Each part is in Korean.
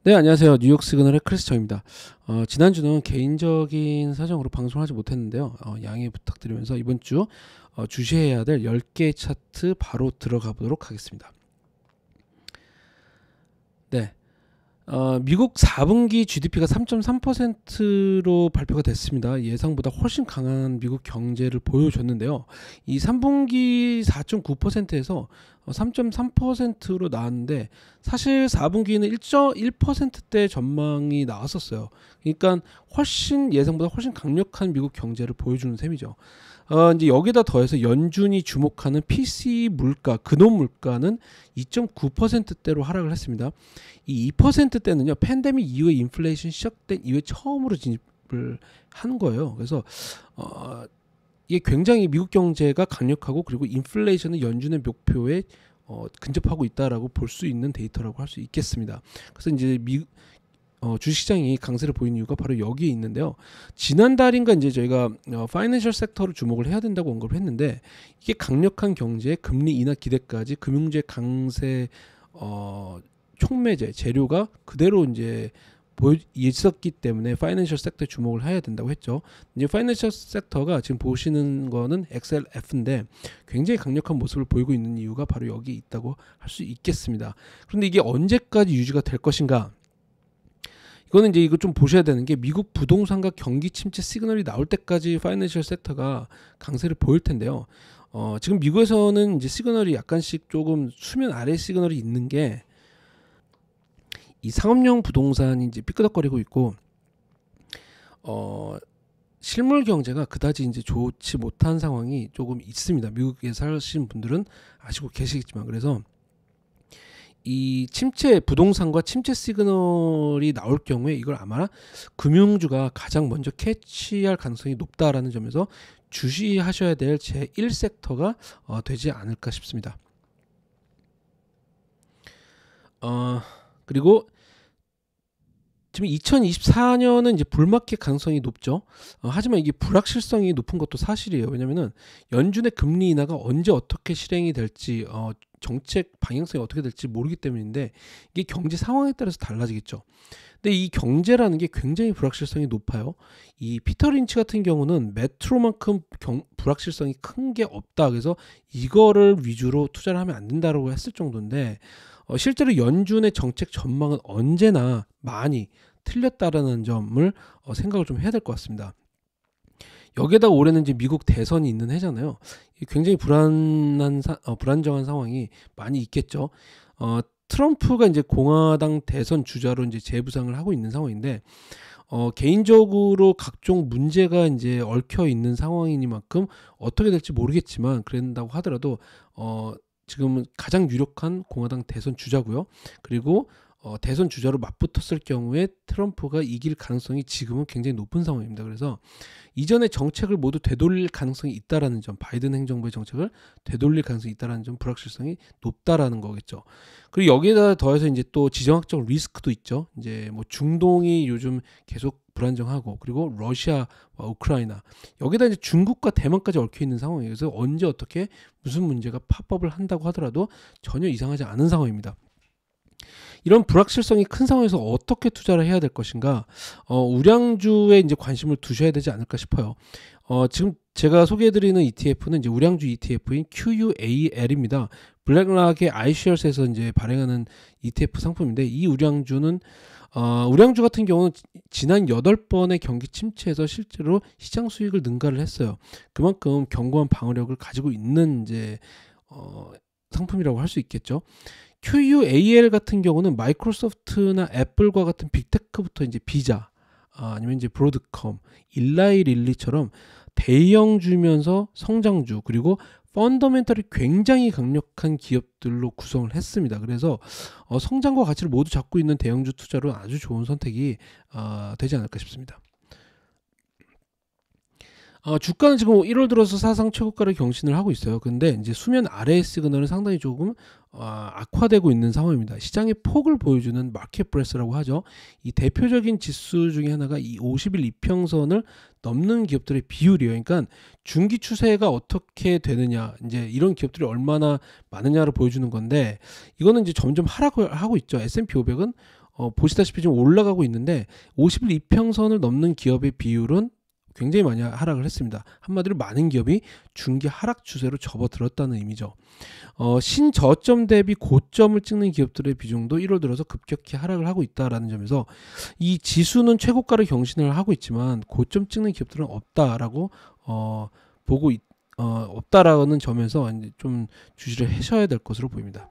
네, 안녕하세요. 뉴욕 시그널의 크리스정입니다. 지난주는 개인적인 사정으로 방송을 하지 못했는데요. 양해 부탁드리면서 이번 주 주시해야 될 10개 차트 바로 들어가 보도록 하겠습니다. 네. 미국 4분기 GDP가 3.3%로 발표가 됐습니다. 예상보다 훨씬 강한 미국 경제를 보여줬는데요. 이 3분기 4.9%에서 3.3%로 나왔는데 사실 4분기는 1.1%대 전망이 나왔었어요. 그러니까 훨씬 예상보다 훨씬 강력한 미국 경제를 보여주는 셈이죠. 이제 여기다 더해서 연준이 주목하는 PC 물가, 근원 물가는 2.9%대로 하락을 했습니다. 이 2%대는요, 팬데믹 이후에 인플레이션 시작된 이후에 처음으로 진입을 한 거예요. 그래서 이게 굉장히 미국 경제가 강력하고 그리고 인플레이션은 연준의 목표에 근접하고 있다라고 볼 수 있는 데이터라고 할 수 있겠습니다. 그래서 이제 주식시장이 강세를 보이는 이유가 바로 여기에 있는데요. 지난달인가 이제 저희가 파이낸셜 섹터를 주목을 해야 된다고 언급을 했는데 이게 강력한 경제, 금리 인하 기대까지 금융제 강세 촉매제 재료가 그대로 이제 있었기 때문에 파이낸셜 섹터에 주목을 해야 된다고 했죠. 이제 파이낸셜 섹터가 지금 보시는 거는 XLF인데 굉장히 강력한 모습을 보이고 있는 이유가 바로 여기 있다고 할 수 있겠습니다. 그런데 이게 언제까지 유지가 될 것인가? 이거는 이제 이거 좀 보셔야 되는 게 미국 부동산과 경기 침체 시그널이 나올 때까지 파이낸셜 섹터가 강세를 보일 텐데요. 지금 미국에서는 이제 시그널이 약간씩 조금 수면 아래 시그널이 있는 게 이 상업용 부동산이 이제 삐끄덕거리고 있고 실물 경제가 그다지 이제 좋지 못한 상황이 조금 있습니다. 미국에 사시는 분들은 아시고 계시겠지만 그래서 이 침체 부동산과 침체 시그널이 나올 경우에 이걸 아마 금융주가 가장 먼저 캐치할 가능성이 높다라는 점에서 주시하셔야 될 제1섹터가 되지 않을까 싶습니다. 그리고 지금 2024년은 이제 불마켓 가능성이 높죠. 하지만 이게 불확실성이 높은 것도 사실이에요. 왜냐면은 연준의 금리 인하가 언제 어떻게 실행이 될지 정책 방향성이 어떻게 될지 모르기 때문인데 이게 경제 상황에 따라서 달라지겠죠. 근데 이 경제라는 게 굉장히 불확실성이 높아요. 이 피터 린치 같은 경우는 메트로만큼 불확실성이 큰 게 없다. 그래서 이거를 위주로 투자를 하면 안 된다라고 했을 정도인데 실제로 연준의 정책 전망은 언제나 많이 틀렸다라는 점을 생각을 좀 해야 될 것 같습니다. 여기에다가 올해는 이제 미국 대선이 있는 해잖아요. 굉장히 불안정한 상황이 많이 있겠죠. 트럼프가 이제 공화당 대선 주자로 이제 재부상을 하고 있는 상황인데 개인적으로 각종 문제가 이제 얽혀 있는 상황이니만큼 어떻게 될지 모르겠지만 그런다고 하더라도 지금은 가장 유력한 공화당 대선 주자고요. 그리고 대선 주자로 맞붙었을 경우에 트럼프가 이길 가능성이 지금은 굉장히 높은 상황입니다. 그래서 이전의 정책을 모두 되돌릴 가능성이 있다라는 점, 바이든 행정부의 정책을 되돌릴 가능성이 있다라는 점, 불확실성이 높다라는 거겠죠. 그리고 여기에다 더해서 이제 또 지정학적 리스크도 있죠. 이제 뭐 중동이 요즘 계속 불안정하고 그리고 러시아와 우크라이나 여기다 이제 중국과 대만까지 얽혀 있는 상황이에요. 그래서 언제 어떻게 무슨 문제가 팝업을 한다고 하더라도 전혀 이상하지 않은 상황입니다. 이런 불확실성이 큰 상황에서 어떻게 투자를 해야 될 것인가? 우량주에 이제 관심을 두셔야 되지 않을까 싶어요. 지금 제가 소개해드리는 ETF는 이제 우량주 ETF인 QUAL입니다. 블랙락의 iShares에서 이제 발행하는 ETF 상품인데 이 우량주는 우량주 같은 경우는 지난 8번의 경기 침체에서 실제로 시장 수익을 능가를 했어요. 그만큼 견고한 방어력을 가지고 있는 이제 상품이라고 할 수 있겠죠. QUAL 같은 경우는 마이크로소프트나 애플과 같은 빅테크부터 이제 비자 아니면 이제 브로드컴, 일라이 릴리처럼 대형주면서 성장주 그리고 펀더멘털이 굉장히 강력한 기업들로 구성을 했습니다. 그래서 성장과 가치를 모두 잡고 있는 대형주 투자로 아주 좋은 선택이 되지 않을까 싶습니다. 주가는 지금 1월 들어서 사상 최고가를 경신을 하고 있어요. 근데 이제 수면 아래의 시그널은 상당히 조금 악화되고 있는 상황입니다. 시장의 폭을 보여주는 마켓 브레스라고 하죠. 이 대표적인 지수 중에 하나가 이 50일 이평선을 넘는 기업들의 비율이에요. 그러니까 중기 추세가 어떻게 되느냐, 이제 이런 기업들이 얼마나 많으냐를 보여주는 건데 이거는 이제 점점 하락을 하고 있죠. S&P 500은 보시다시피 지금 올라가고 있는데 50일 이평선을 넘는 기업의 비율은 굉장히 많이 하락을 했습니다. 한마디로 많은 기업이 중기 하락 추세로 접어들었다는 의미죠. 신저점 대비 고점을 찍는 기업들의 비중도 1월 들어서 급격히 하락을 하고 있다라는 점에서 이 지수는 최고가를 경신을 하고 있지만 고점 찍는 기업들은 없다라고 없다라는 점에서 이제 좀 주시를 하셔야 될 것으로 보입니다.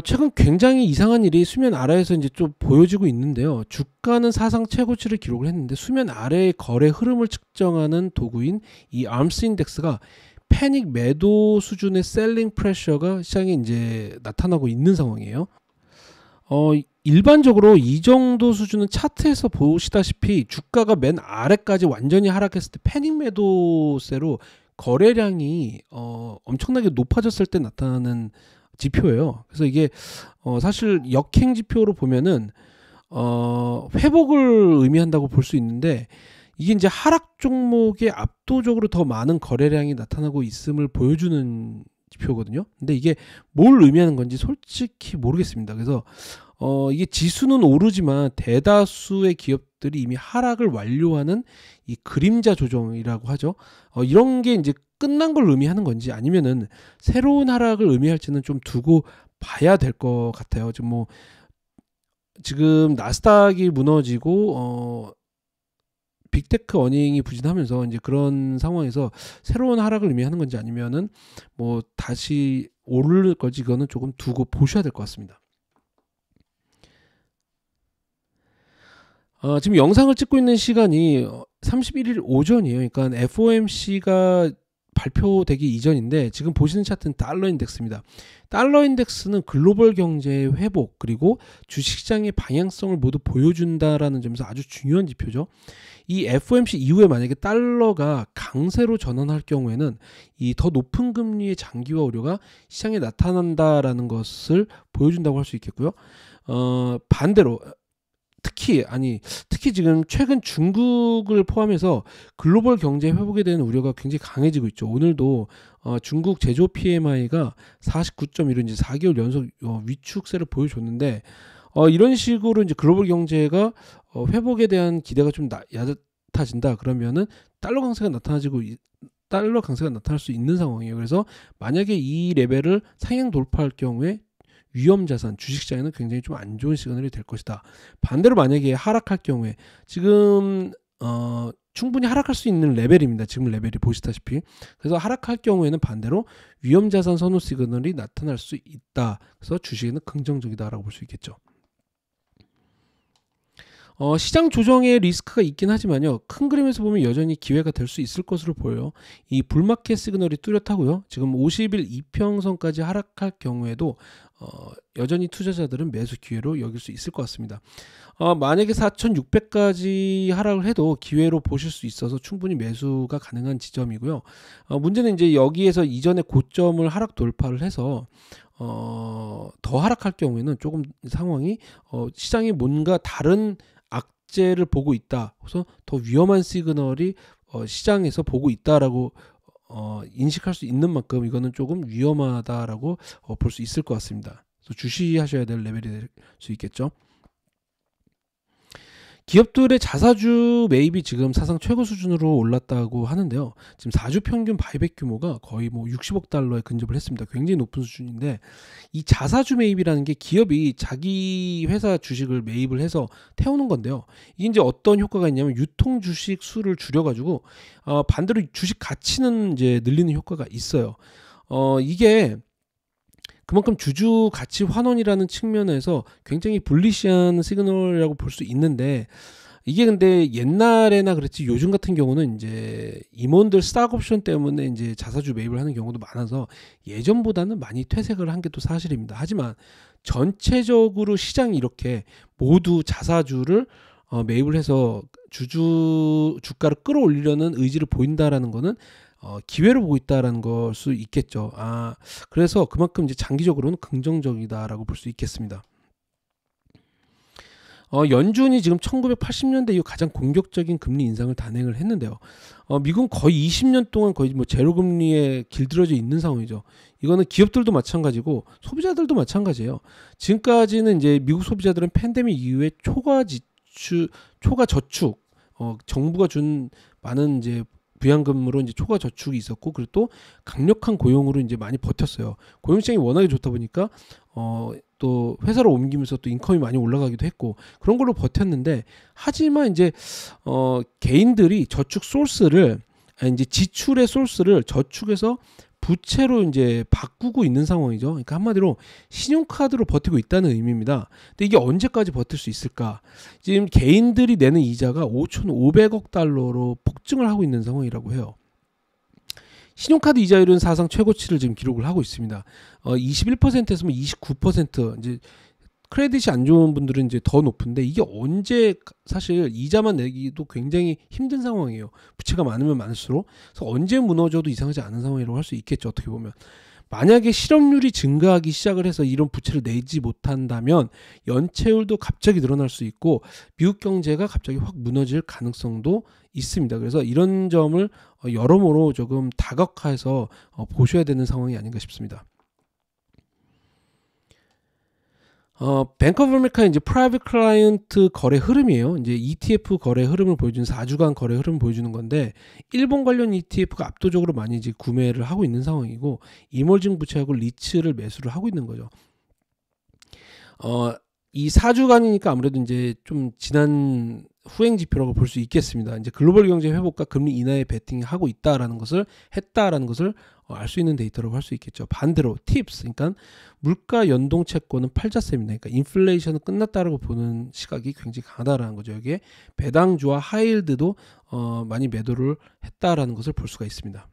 최근 굉장히 이상한 일이 수면 아래에서 이제 좀 보여지고 있는데요. 주가는 사상 최고치를 기록을 했는데 수면 아래의 거래 흐름을 측정하는 도구인 이 암스 인덱스가 패닉 매도 수준의 셀링 프레셔가 시장에 이제 나타나고 있는 상황이에요. 일반적으로 이 정도 수준은 차트에서 보시다시피 주가가 맨 아래까지 완전히 하락했을 때 패닉 매도세로 거래량이 엄청나게 높아졌을 때 나타나는 지표예요. 그래서 이게 사실 역행 지표로 보면은 회복을 의미한다고 볼 수 있는데 이게 이제 하락 종목에 압도적으로 더 많은 거래량이 나타나고 있음을 보여주는 지표거든요. 근데 이게 뭘 의미하는 건지 솔직히 모르겠습니다. 그래서 이게 지수는 오르지만 대다수의 기업들이 이미 하락을 완료하는 이 그림자 조정이라고 하죠. 이런 게 이제 끝난 걸 의미하는 건지 아니면은 새로운 하락을 의미할지는 좀 두고 봐야 될 것 같아요. 지금 나스닥이 무너지고 빅테크 어닝이 부진하면서 이제 그런 상황에서 새로운 하락을 의미하는 건지 아니면은 뭐 다시 오를 건지 이거는 조금 두고 보셔야 될 것 같습니다. 지금 영상을 찍고 있는 시간이 31일 오전이에요. 그러니까 FOMC가 발표되기 이전인데 지금 보시는 차트는 달러 인덱스입니다. 달러 인덱스는 글로벌 경제의 회복 그리고 주식시장의 방향성을 모두 보여준다라는 점에서 아주 중요한 지표죠. 이 FOMC 이후에 만약에 달러가 강세로 전환할 경우에는 이 더 높은 금리의 장기화 우려가 시장에 나타난다라는 것을 보여준다고 할 수 있겠고요. 반대로 특히 지금 최근 중국을 포함해서 글로벌 경제 회복에 대한 우려가 굉장히 강해지고 있죠. 오늘도 중국 제조 PMI가 49.1로 이제 4개월 연속 위축세를 보여줬는데 이런 식으로 이제 글로벌 경제가 회복에 대한 기대가 좀 얕아진다 그러면은 달러 강세가 나타날 수 있는 상황이에요. 그래서 만약에 이 레벨을 상향 돌파할 경우에 위험자산, 주식시장에는 굉장히 좀 안 좋은 시그널이 될 것이다. 반대로 만약에 하락할 경우에 지금 충분히 하락할 수 있는 레벨입니다. 지금 레벨이 보시다시피. 그래서 하락할 경우에는 반대로 위험자산 선호 시그널이 나타날 수 있다. 그래서 주식에는 긍정적이다라고 볼 수 있겠죠. 시장 조정의 리스크가 있긴 하지만요. 큰 그림에서 보면 여전히 기회가 될 수 있을 것으로 보여요. 이 불마켓 시그널이 뚜렷하고요. 지금 50일 이평선까지 하락할 경우에도 여전히 투자자들은 매수 기회로 여길 수 있을 것 같습니다. 만약에 4,600까지 하락을 해도 기회로 보실 수 있어서 충분히 매수가 가능한 지점이고요. 문제는 이제 여기에서 이전에 고점을 하락 돌파를 해서 더 하락할 경우에는 조금 상황이 시장이 뭔가 다른 악재를 보고 있다. 그래서 더 위험한 시그널이 시장에서 보고 있다라고 인식할 수 있는 만큼 이거는 조금 위험하다라고 볼 수 있을 것 같습니다. 그래서 주시하셔야 될 레벨이 될 수 있겠죠. 기업들의 자사주 매입이 지금 사상 최고 수준으로 올랐다고 하는데요. 지금 4주 평균 바이백 규모가 거의 뭐 60억 달러에 근접을 했습니다. 굉장히 높은 수준인데 이 자사주 매입이라는 게 기업이 자기 회사 주식을 매입을 해서 태우는 건데요. 이게 이제 어떤 효과가 있냐면 유통 주식 수를 줄여가지고 반대로 주식 가치는 이제 늘리는 효과가 있어요. 이게 그만큼 주주 가치 환원이라는 측면에서 굉장히 불리시한 시그널이라고 볼 수 있는데 이게 근데 옛날에나 그랬지 요즘 같은 경우는 이제 임원들 스탁 옵션 때문에 이제 자사주 매입을 하는 경우도 많아서 예전보다는 많이 퇴색을 한 게 또 사실입니다. 하지만 전체적으로 시장이 이렇게 모두 자사주를 매입을 해서 주가를 끌어올리려는 의지를 보인다라는 거는 기회로 보고 있다라는 걸 수 있겠죠. 그래서 그만큼 이제 장기적으로는 긍정적이다라고 볼 수 있겠습니다. 연준이 지금 1980년대 이후 가장 공격적인 금리 인상을 단행을 했는데요. 미국은 거의 20년 동안 거의 뭐 제로 금리에 길들여져 있는 상황이죠. 이거는 기업들도 마찬가지고 소비자들도 마찬가지예요. 지금까지는 이제 미국 소비자들은 팬데믹 이후에 초과 저축, 정부가 준 많은 이제 부양금으로 이제 초과 저축이 있었고, 그리고 또 강력한 고용으로 이제 많이 버텼어요. 고용 시장이 워낙에 좋다 보니까 또 회사를 옮기면서 또 인컴이 많이 올라가기도 했고, 그런 걸로 버텼는데, 하지만 이제 개인들이 저축 소스를, 이제 지출의 소스를 저축에서 부채로 이제 바꾸고 있는 상황이죠. 그러니까 한마디로 신용카드로 버티고 있다는 의미입니다. 근데 이게 언제까지 버틸 수 있을까? 지금 개인들이 내는 이자가 5,500억 달러로 폭증을 하고 있는 상황이라고 해요. 신용카드 이자율은 사상 최고치를 지금 기록을 하고 있습니다. 21%에서 29%, 이제 크레딧이 안 좋은 분들은 이제 더 높은데, 이게 언제, 사실 이자만 내기도 굉장히 힘든 상황이에요. 부채가 많으면 많을수록. 그래서 언제 무너져도 이상하지 않은 상황이라고 할 수 있겠죠, 어떻게 보면. 만약에 실업률이 증가하기 시작을 해서 이런 부채를 내지 못한다면 연체율도 갑자기 늘어날 수 있고, 미국 경제가 갑자기 확 무너질 가능성도 있습니다. 그래서 이런 점을 여러모로 조금 다각화해서 보셔야 되는 상황이 아닌가 싶습니다. 뱅크 오브 아메리카의 이제 프라이빗 클라이언트 거래 흐름이에요. 이제 ETF 거래 흐름을 보여주는 4주간 거래 흐름을 보여주는 건데, 일본 관련 ETF가 압도적으로 많이 이제 구매를 하고 있는 상황이고, 이머징 부채하고 리츠를 매수를 하고 있는 거죠. 이 4주간이니까 아무래도 이제 좀 지난 후행 지표라고 볼 수 있겠습니다. 이제 글로벌 경제 회복과 금리 인하에 베팅하고 있다라는 것을 알 수 있는 데이터라고 할 수 있겠죠. 반대로 팁스, 그러니까 물가 연동 채권은 팔자셈입니다. 그러니까 인플레이션은 끝났다라고 보는 시각이 굉장히 강하다라는 거죠. 여기에 배당주와 하이힐드도 많이 매도를 했다라는 것을 볼 수가 있습니다.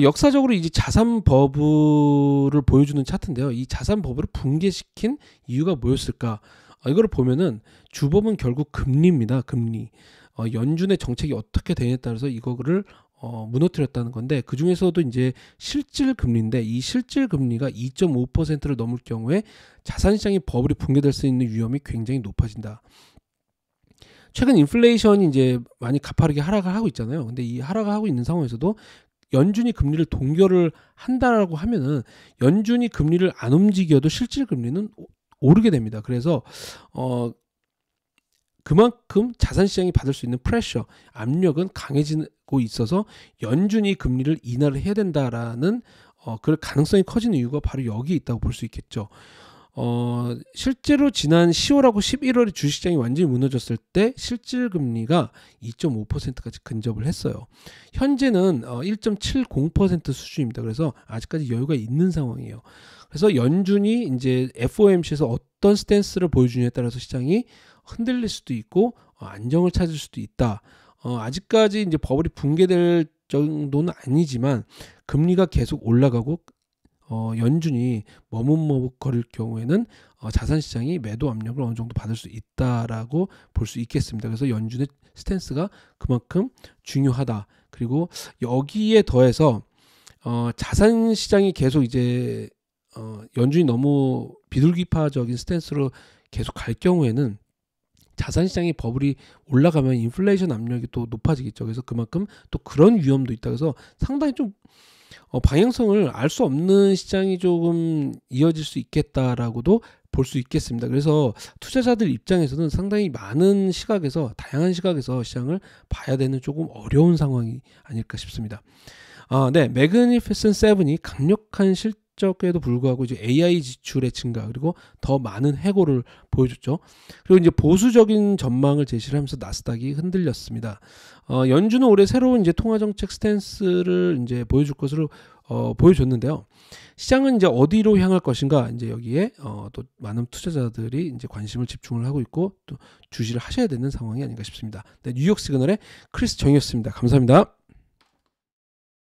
역사적으로 이제 자산 버블을 보여주는 차트인데요. 이 자산 버블을 붕괴시킨 이유가 뭐였을까? 이거를 보면은 주범은 결국 금리입니다. 금리. 연준의 정책이 어떻게 되냐에 따라서 이거를 무너뜨렸다는 건데, 그 중에서도 이제 실질 금리인데, 이 실질 금리가 2.5%를 넘을 경우에 자산시장의 버블이 붕괴될 수 있는 위험이 굉장히 높아진다. 최근 인플레이션이 이제 많이 가파르게 하락을 하고 있잖아요. 근데 이 하락을 하고 있는 상황에서도 연준이 금리를 동결을 한다라고 하면은, 연준이 금리를 안 움직여도 실질 금리는 오르게 됩니다. 그래서 그만큼 자산시장이 받을 수 있는 프레셔, 압력은 강해지고 있어서 연준이 금리를 인하를 해야 된다라는 그 가능성이 커지는 이유가 바로 여기에 있다고 볼 수 있겠죠. 실제로 지난 10월하고 11월에 주식시장이 완전히 무너졌을 때 실질 금리가 2.5%까지 근접을 했어요. 현재는 1.70% 수준입니다. 그래서 아직까지 여유가 있는 상황이에요. 그래서 연준이 이제 FOMC에서 어떤 스탠스를 보여주냐에 따라서 시장이 흔들릴 수도 있고 안정을 찾을 수도 있다. 아직까지 이제 버블이 붕괴될 정도는 아니지만 금리가 계속 올라가고 연준이 머뭇머뭇거릴 경우에는 자산시장이 매도 압력을 어느 정도 받을 수 있다라고 볼 수 있겠습니다. 그래서 연준의 스탠스가 그만큼 중요하다. 그리고 여기에 더해서 자산시장이 계속 이제 연준이 너무 비둘기파적인 스탠스로 계속 갈 경우에는 자산시장의 버블이 올라가면 인플레이션 압력이 또 높아지겠죠. 그래서 그만큼 또 그런 위험도 있다. 그래서 상당히 좀 방향성을 알 수 없는 시장이 조금 이어질 수 있겠다라고도 볼 수 있겠습니다. 그래서 투자자들 입장에서는 상당히 많은 시각에서, 다양한 시각에서 시장을 봐야 되는 조금 어려운 상황이 아닐까 싶습니다. 네, 매그니피센트 세븐이 강력한 실적에도 불구하고 이제 AI 지출의 증가, 그리고 더 많은 해고를 보여줬죠. 그리고 이제 보수적인 전망을 제시를 하면서 나스닥이 흔들렸습니다. 연준은 올해 새로운 이제 통화정책 스탠스를 이제 보여줄 것으로 보여줬는데요. 시장은 이제 어디로 향할 것인가, 이제 여기에 또 많은 투자자들이 이제 관심을 집중을 하고 있고 또 주시를 하셔야 되는 상황이 아닌가 싶습니다. 네, 뉴욕 시그널의 크리스 정이었습니다. 감사합니다.